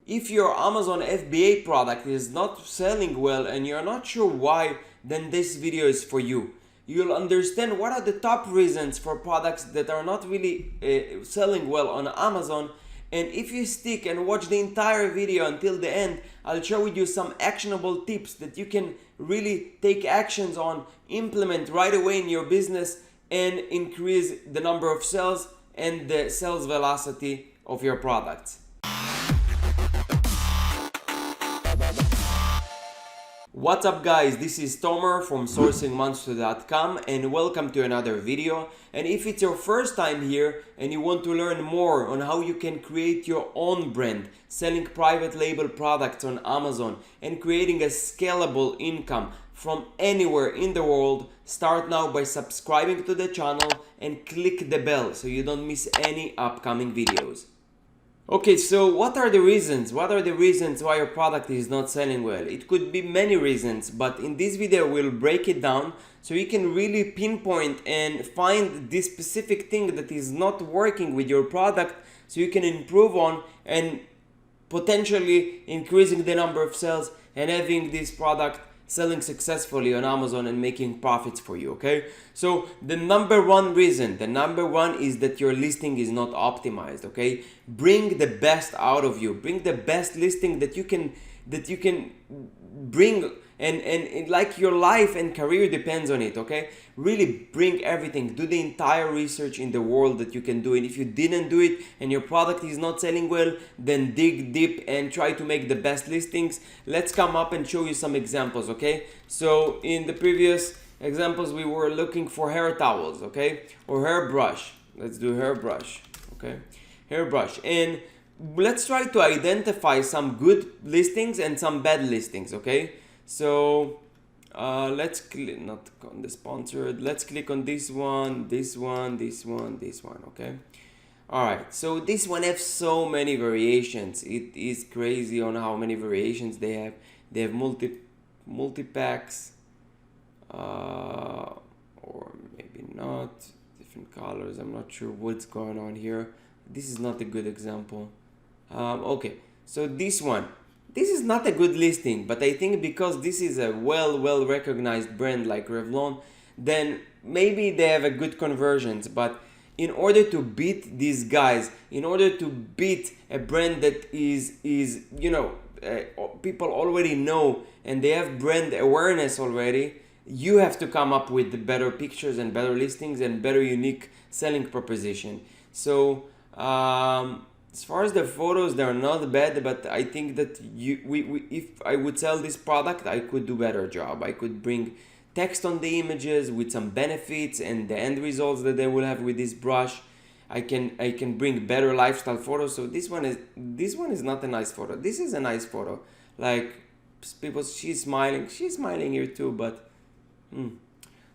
If your Amazon FBA product is not selling well and you're not sure why, then this video is for you. You'll understand what are the top reasons for products that are not really selling well on Amazon. And if you stick and watch the entire video until the end, I'll share with you some actionable tips that you can really take actions on, implement right away in your business, and increase the number of sales and the sales velocity of your products. What's up guys, this is Tomer from sourcingmonster.com and welcome to another video. And if it's your first time here and you want to learn more on how you can create your own brand, selling private label products on Amazon and creating a scalable income from anywhere in the world, start now by subscribing to the channel and click the bell so you don't miss any upcoming videos. Okay, so what are the reasons? What are the reasons why your product is not selling well? It could be many reasons, but in this video we'll break it down so you can really pinpoint and find this specific thing that is not working with your product so you can improve on and potentially increasing the number of sales and having this product selling successfully on Amazon and making profits for you, okay? So the number one reason, is that your listing is not optimized, okay? Bring the best out of you. Bring the best listing that you can bring and like your life and career depends on it, okay? Really bring everything. Do the entire research in the world that you can do. And if you didn't do it and your product is not selling well, then dig deep and try to make the best listings. Let's come up and show you some examples, okay? So in the previous examples, we were looking for hair towels, okay? Or hairbrush. Let's do hairbrush, okay? Hairbrush. And let's try to identify some good listings and some bad listings, okay? So let's click, not on the sponsored, let's click on this one, okay? All right, so this one has so many variations. It is crazy on how many variations they have. They have multi-packs, or maybe not, different colors. I'm not sure what's going on here. This is not a good example. Okay, so this one. This is not a good listing, but I think because this is a well recognized brand like Revlon, then maybe they have a good conversions. But in order to beat these guys, in order to beat a brand that is people already know and they have brand awareness already, you have to come up with better pictures and better listings and better unique selling proposition. So as far as the photos, they're not bad, but I think that if I would sell this product, I could do better job. I could bring text on the images with some benefits and the end results that they will have with this brush. I can bring better lifestyle photos. So this one is not a nice photo. This is a nice photo. Like people, she's smiling here too, but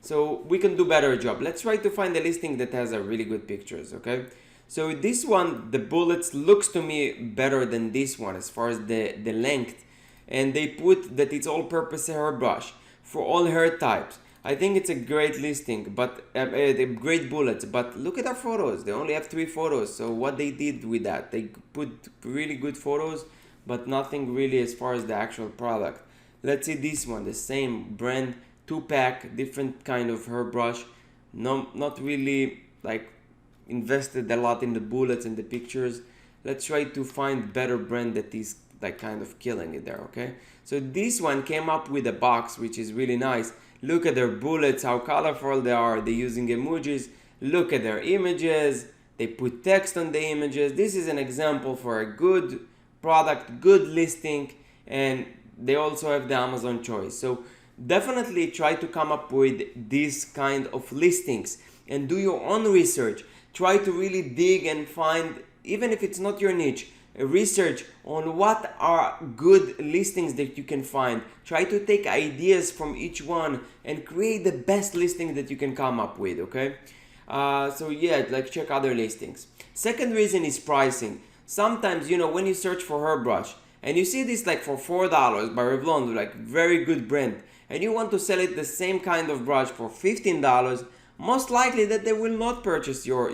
so we can do better job. Let's try to find a listing that has a really good pictures, okay? So this one, the bullets looks to me better than this one as far as the length. And they put that it's all-purpose hairbrush for all hair types. I think it's a great listing, but great bullets. But look at our photos. They only have 3 photos. So what they did with that, they put really good photos, but nothing really as far as the actual product. Let's see this one, the same brand, 2-pack, different kind of hairbrush. No, not really like invested a lot in the bullets and the pictures. Let's try to find better brand that is like kind of killing it there, okay? So this one came up with a box which is really nice. Look at their bullets, how colorful they are. They're using emojis. Look at their images. They put text on the images. This is an example for a good product, good listing, and they also have the Amazon choice. So definitely try to come up with this kind of listings and do your own research. Try to really dig and find, even if it's not your niche, research on what are good listings that you can find. Try to take ideas from each one and create the best listing that you can come up with, okay? So yeah, like check other listings. Second reason is pricing. Sometimes, when you search for hairbrush and you see this like for $4 by Revlon, like very good brand, and you want to sell it the same kind of brush for $15, most likely that they will not purchase your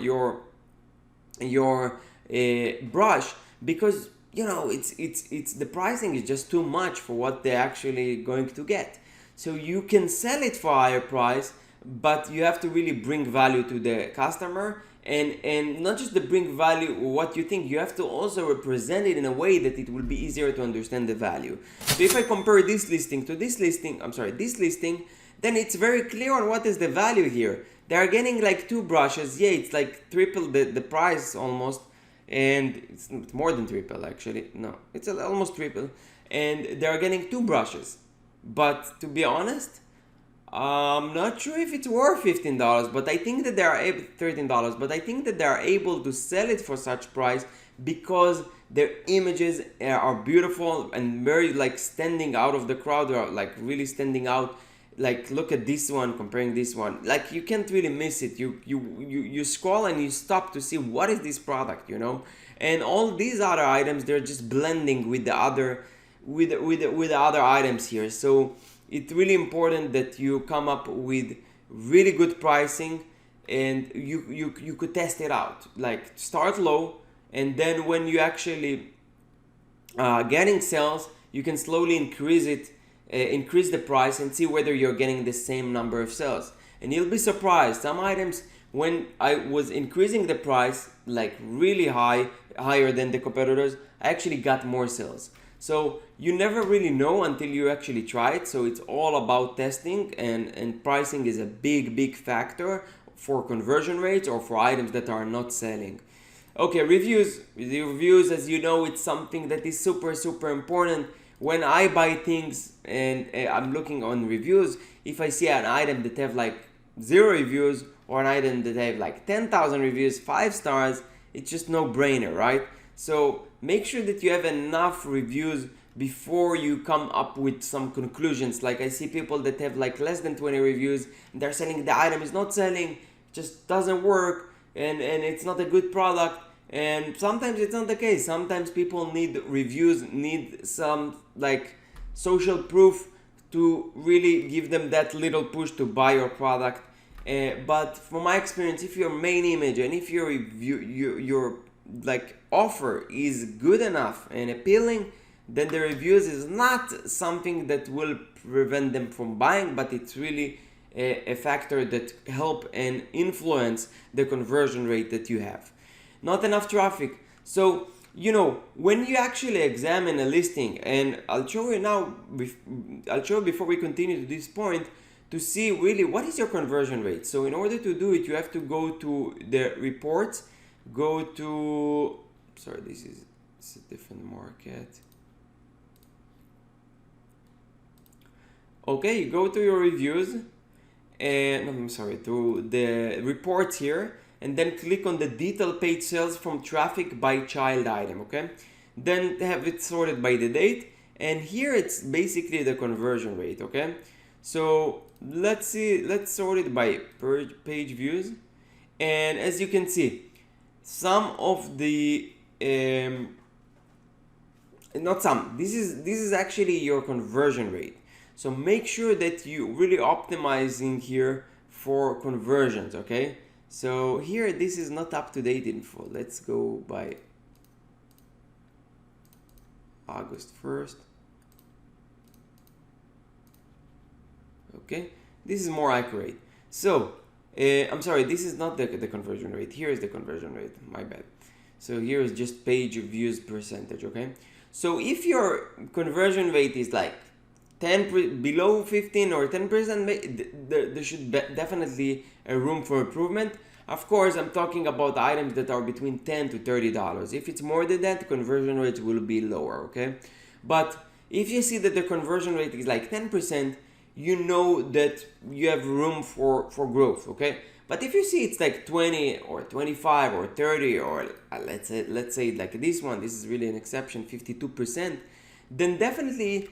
brush because it's the pricing is just too much for what they're actually going to get. So you can sell it for a higher price, but you have to really bring value to the customer, and not just to bring value what you think, you have to also represent it in a way that it will be easier to understand the value. So if I compare this listing to this listing, this listing, then it's very clear on what is the value here. They are getting like 2 brushes. Yeah, it's like triple the price almost, and it's more than triple actually. No, it's almost triple, and they are getting 2 brushes. But to be honest, I'm not sure if it's worth $15, but I think that they are able $13, but I think that they are able to sell it for such price because their images are beautiful and very like standing out of the crowd. They are like really standing out. Like look at this one comparing this one. Like you can't really miss it. You scroll and you stop to see what is this product, And all these other items, they're just blending with the other with the other items here. So it's really important that you come up with really good pricing, and you could test it out. Like start low, and then when you actually getting sales, you can slowly increase the price and see whether you're getting the same number of sales. And you'll be surprised. Some items, when I was increasing the price like really higher than the competitors, I actually got more sales. So you never really know until you actually try it. So it's all about testing, and pricing is a big factor for conversion rates or for items that are not selling. Okay, reviews. The reviews, as you know, it's something that is super important. When I buy things and I'm looking on reviews, if I see an item that have like 0 reviews or an item that have like 10,000 reviews, 5 stars, it's just no brainer, right? So make sure that you have enough reviews before you come up with some conclusions. Like I see people that have like less than 20 reviews and they're selling the item is not selling, just doesn't work, and it's not a good product. And sometimes it's not the case. Sometimes people need reviews, need some like social proof to really give them that little push to buy your product. But from my experience, if your main image and if your review, your like offer is good enough and appealing, then the reviews is not something that will prevent them from buying, but it's really a factor that help and influence the conversion rate that you have. Not enough traffic. So when you actually examine a listing, and I'll show you before we continue to this point, to see really what is your conversion rate. So in order to do it, you have to go to the reports, go to, this is a different market. Okay, you go to your reviews, and to the reports here, and then click on the detail page sales from traffic by child item, okay? Then have it sorted by the date, and here it's basically the conversion rate, okay? So let's sort it by page views, and as you can see, some of the this is actually your conversion rate. So make sure that you really optimizing here for conversions, okay? So here, this is not up-to-date info. Let's go by August 1st. Okay, this is more accurate. So, this is not the conversion rate. Here is the conversion rate, my bad. So here is just page views percentage, okay? So if your conversion rate is like below 15 or 10%, there should be definitely a room for improvement. Of course, I'm talking about items that are between $10 to $30. If it's more than that, conversion rates will be lower, okay? But if you see that the conversion rate is like 10%, you know that you have room for growth, okay? But if you see it's like 20 or 25 or 30, or let's say like this one, this is really an exception, 52%, then definitely,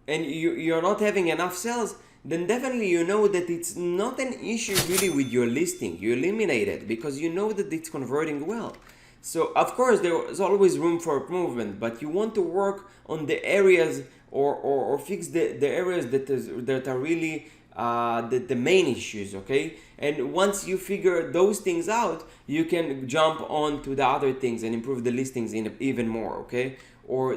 and you're not having enough sales, then definitely you know that it's not an issue really with your listing. You eliminate it because you know that it's converting well. So of course there is always room for improvement, but you want to work on the areas or fix the areas that are really the main issues, okay? And once you figure those things out, you can jump on to the other things and improve the listings even more, okay? or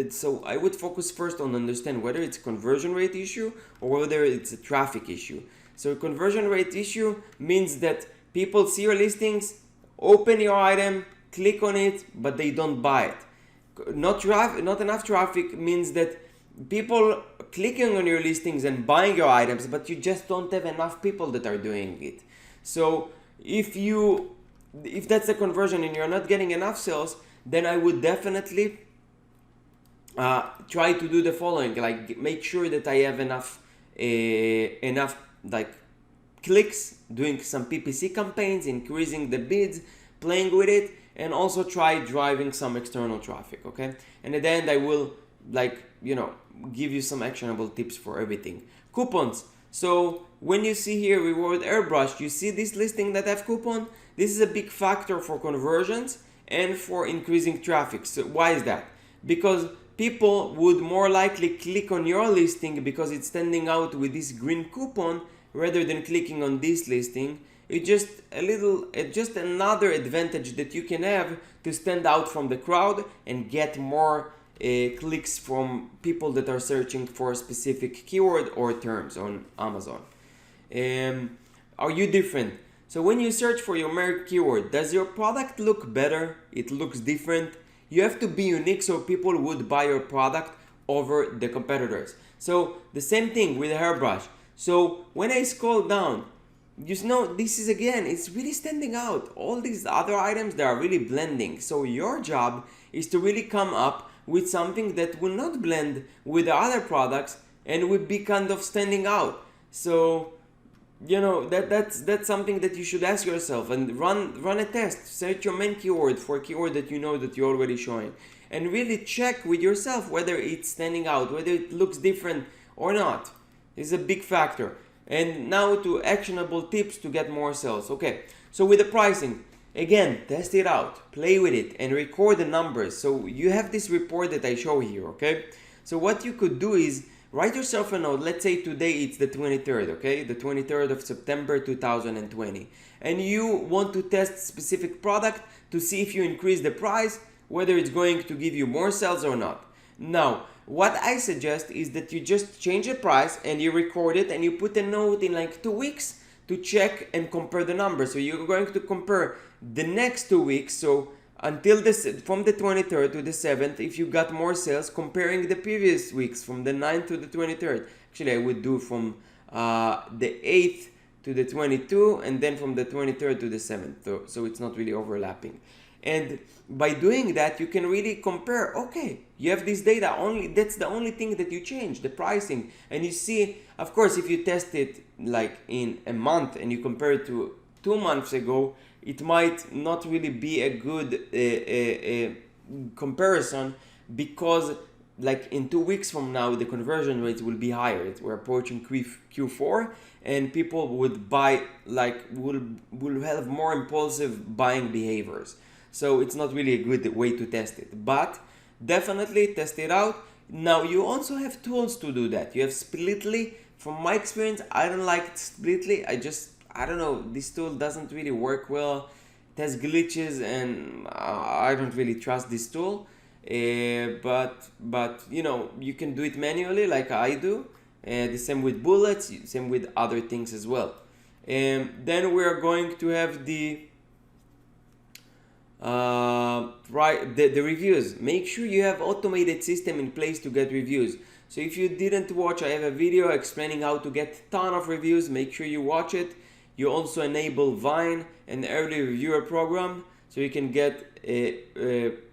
so I would focus first on understand whether it's a conversion rate issue or whether it's a traffic issue. So a conversion rate issue means that people see your listings, open your item, click on it, but they don't buy it. Not enough traffic means that people clicking on your listings and buying your items, but you just don't have enough people that are doing it. So if that's the conversion and you're not getting enough sales, then I would definitely try to do the following, like make sure that I have enough like clicks, doing some PPC campaigns, increasing the bids, playing with it, and also try driving some external traffic. Okay, and at the end I will give you some actionable tips for everything. Coupons. So when you see here reward airbrush, you see this listing that have coupon. This is a big factor for conversions and for increasing traffic. So why is that? Because people would more likely click on your listing because it's standing out with this green coupon rather than clicking on this listing. It's just another advantage that you can have to stand out from the crowd and get more clicks from people that are searching for a specific keyword or terms on Amazon. Are you different? So when you search for your merge keyword, does your product look better? It looks different. You have to be unique so people would buy your product over the competitors. So the same thing with a hairbrush. So when I scroll down, this is again, it's really standing out. All these other items, they are really blending. So your job is to really come up with something that will not blend with the other products and will be kind of standing out. So that's something that you should ask yourself and run a test. Search your main keyword for a keyword that you know that you're already showing, and really check with yourself whether it's standing out, whether it looks different or not. It's a big factor. And now to actionable tips to get more sales. Okay, so with the pricing, again, test it out, play with it, and record the numbers. So you have this report that I show here. Okay, so what you could do is write yourself a note. Let's say today it's the 23rd, okay? The 23rd of September 2020. And you want to test specific product to see if you increase the price, whether it's going to give you more sales or not. Now, what I suggest is that you just change the price and you record it and you put a note in like 2 weeks to check and compare the numbers. So you're going to compare the next 2 weeks. So until from the 23rd to the 7th, if you got more sales, comparing the previous weeks from the 9th to the 23rd. Actually, I would do from the 8th to the 22nd and then from the 23rd to the 7th. So it's not really overlapping. And by doing that, you can really compare, okay, you have this data, that's the only thing that you change, the pricing. And you see, of course, if you test it like in a month and you compare it to 2 months ago, it might not really be a good comparison, because like in 2 weeks from now the conversion rates will be higher. We're approaching Q4 and people would buy, like will have more impulsive buying behaviors. So it's not really a good way to test it, but definitely test it out. Now you also have tools to do that. You have Splitly. From my experience, I don't like Splitly. I don't know, this tool doesn't really work well. It has glitches and I don't really trust this tool. But you can do it manually like I do. The same with bullets, same with other things as well. Then we're going to have the reviews. Make sure you have automated system in place to get reviews. So if you didn't watch, I have a video explaining how to get ton of reviews. Make sure you watch it. You also enable Vine, an early reviewer program, so you can get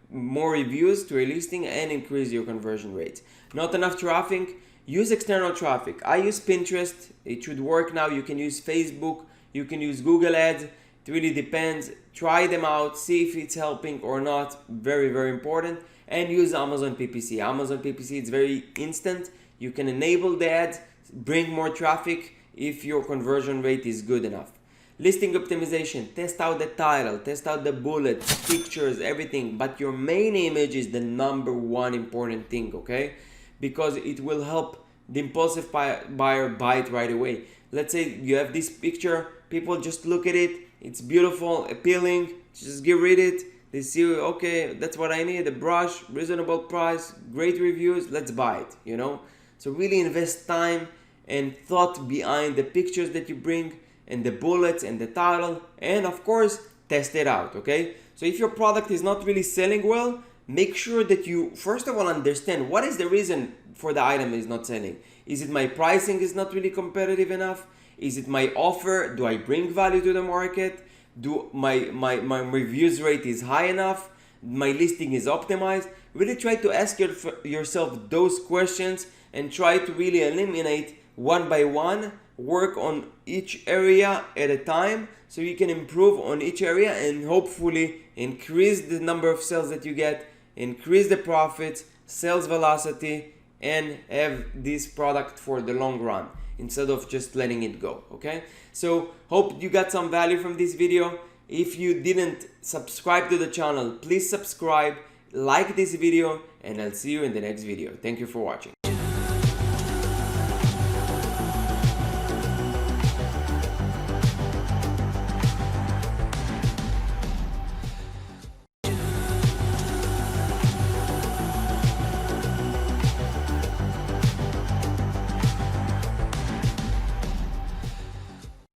more reviews to your listing and increase your conversion rates. Not enough traffic, use external traffic. I use Pinterest, it should work now. You can use Facebook, you can use Google Ads. It really depends. Try them out, see if it's helping or not. Very, very important. And use Amazon PPC. Amazon PPC is very instant. You can enable the ads, bring more traffic if your conversion rate is good enough. Listing optimization, test out the title, test out the bullets, pictures, everything. But your main image is the number one important thing, okay? Because it will help the impulsive buyer buy it right away. Let's say you have this picture, people just look at it, it's beautiful, appealing, just get rid of it. They see, okay, that's what I need, a brush, reasonable price, great reviews, let's buy it, you know? So really invest time and thought behind the pictures that you bring and the bullets and the title, and of course, test it out, okay? So if your product is not really selling well, make sure that you first of all understand what is the reason for the item is not selling. Is it my pricing is not really competitive enough? Is it my offer? Do I bring value to the market? Do my reviews rate is high enough? My listing is optimized? Really try to ask yourself those questions and try to really eliminate one by one, work on each area at a time so you can improve on each area and hopefully increase the number of sales that you get, increase the profits, sales velocity, and have this product for the long run instead of just letting it go, okay? So hope you got some value from this video. If you didn't subscribe to the channel, please subscribe, like this video, and I'll see you in the next video. Thank you for watching.